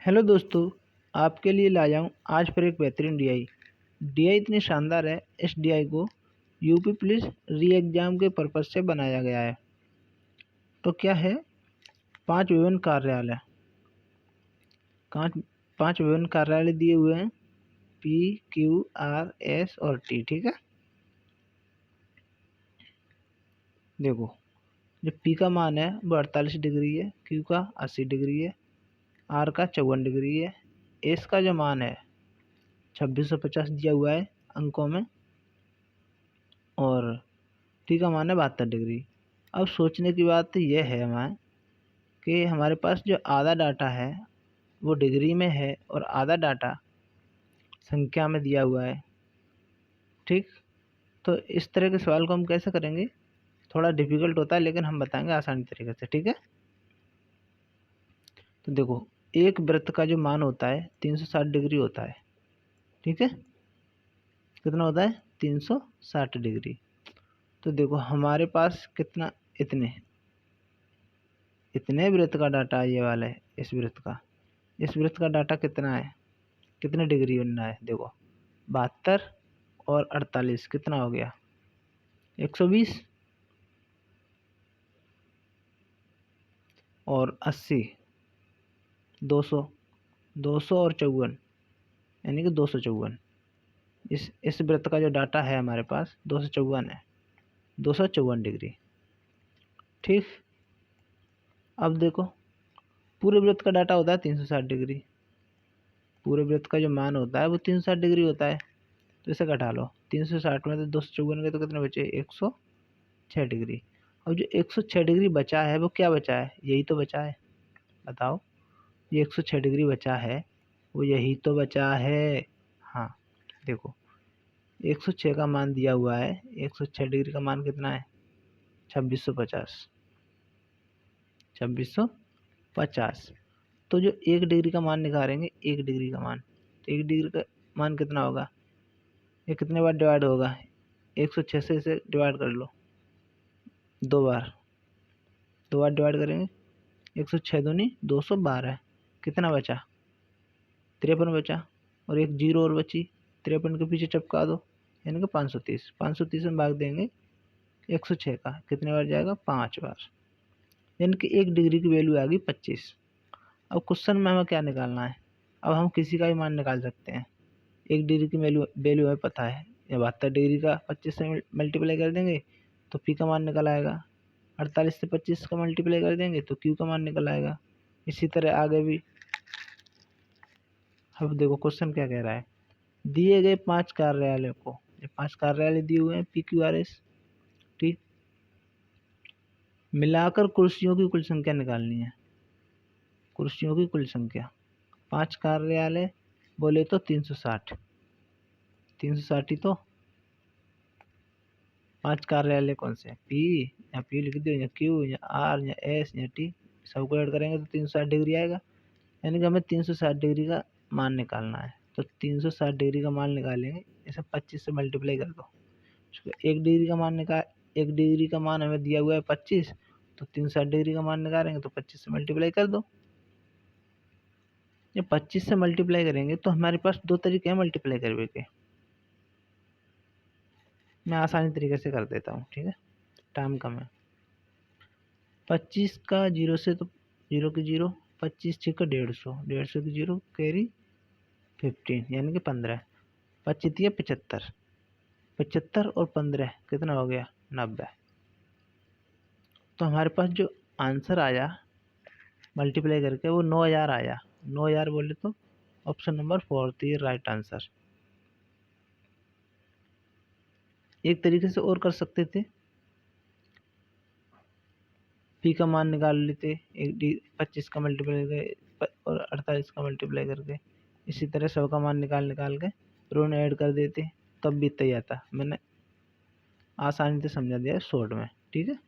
Hello दोस्तों, आपके लिए लाया हूँ आज फिर एक बेहतरीन डीआई। डीआई इतनी शानदार है, इस डीआई को यूपी पुलिस री एग्ज़ाम के पर्पज़ से बनाया गया है। तो क्या है, 5 विभिन्न कार्यालय, पाँच विभिन्न कार्यालय दिए हुए हैं, पी, क्यू, आर, एस और टी। ठीक है, देखो जो पी का मान है वो 48 डिग्री है, क्यू का 80 डिग्री है, आर का 54 डिग्री है, एस का जो मान है 2650 दिया हुआ है अंकों में, और टी का मान है 72 डिग्री। अब सोचने की बात यह है हमारे कि हमारे पास जो आधा डाटा है वो डिग्री में है और आधा डाटा संख्या में दिया हुआ है। ठीक, तो इस तरह के सवाल को हम कैसे करेंगे, थोड़ा डिफिकल्ट होता है लेकिन हम बताएंगे आसानी तरीके से। ठीक है, तो देखो एक वृत्त का जो मान होता है 360 डिग्री होता है। ठीक है, कितना होता है 360 डिग्री। तो देखो हमारे पास कितना, इतने वृत्त का डाटा ये वाला है, इस वृत्त का डाटा कितना है, कितने डिग्री बनना है। देखो 72 और 48 कितना हो गया 120, और 80 200, 200 और 54 यानी कि 254। इस वृत्त का जो डाटा है हमारे पास 254 है, 254 डिग्री। ठीक, अब देखो पूरे वृत्त का डाटा होता है 360 डिग्री, पूरे वृत्त का जो मान होता है वो 360 डिग्री होता है। तो इसे घटा लो, 360 में तो 254 के तो कितने बचे 106 डिग्री। अब जो 106 डिग्री बचा है वो क्या बचा है, यही तो बचा है। बताओ, ये 106 डिग्री बचा है वो यही तो बचा है। हाँ देखो 106 का मान दिया हुआ है, 106 डिग्री का मान कितना है 2650, 2650। तो जो 1 डिग्री का मान निकालेंगे, 1 डिग्री का मान, तो 1 डिग्री का मान कितना होगा, ये कितने बार डिवाइड होगा, 106 से इसे डिवाइड कर लो, दो बार डिवाइड करेंगे, 106 दूनी 212, कितना बचा 53 बचा, और एक जीरो और बची, 53 के पीछे चपका दो यानी कि 530, 530 में भाग देंगे 106 का, कितने बार जाएगा 5 बार, यानी कि 1 डिग्री की वैल्यू आ गई 25। अब क्वेश्चन में हमें क्या निकालना है, अब हम किसी का भी मान निकाल सकते हैं। 1 डिग्री की वैल्यू हमें पता है, या 72 डिग्री का 25 से मल्टीप्लाई कर देंगे तो पी का मान निकल आएगा, 48 से 25 का मल्टीप्लाई कर देंगे तो क्यू का मान निकल आएगा। इसी तरह आगे भी। अब देखो क्वेश्चन क्या कह रहा है, दिए गए 5 कार्यालयों को, ये 5 कार्यालय दिए हुए हैं पी क्यू आर एस, ठीक, मिलाकर कुर्सियों की कुल संख्या निकालनी है, कुर्सियों की कुल संख्या। 5 कार्यालय बोले तो 360, 360 ही तो। 5 कार्यालय कौन से हैं, पी, या पी लिख दो, या क्यू, या आर, या एस, या टी, सबको ऐड करेंगे तो 360 डिग्री आएगा, यानी कि हमें 360 डिग्री का मान निकालना है। तो 360 डिग्री का मान निकालेंगे, इसे 25 से मल्टीप्लाई कर दो। 1 डिग्री का मान 1 डिग्री का मान हमें दिया हुआ है 25, तो 360 डिग्री का मान निकालेंगे तो 25 से मल्टीप्लाई कर दो। जब 25 से मल्टीप्लाई करेंगे तो हमारे पास 2 तरीके हैं मल्टीप्लाई करने के, मैं आसानी तरीके से कर देता हूँ। ठीक है, टाइम कम है। 25 का जीरो से तो जीरो की जीरो, 25 6 का 150, 150 की जीरो कैरी 15 यानी कि 15, 25 या 75, 75 और 15 कितना हो गया 90। तो हमारे पास जो आंसर आया मल्टीप्लाई करके वो 9000 आया। 9000 बोले तो ऑप्शन नंबर 4 थी राइट आंसर। एक तरीके से और कर सकते थे, पी का मान निकाल लेते, 25 का मल्टीप्लाई करके और 48 का मल्टीप्लाई करके, इसी तरह 100 का मान निकाल के रो ने ऐड कर देते, तब भी इतना ही आता। मैंने आसानी से समझा दिया शॉर्ट में। ठीक है।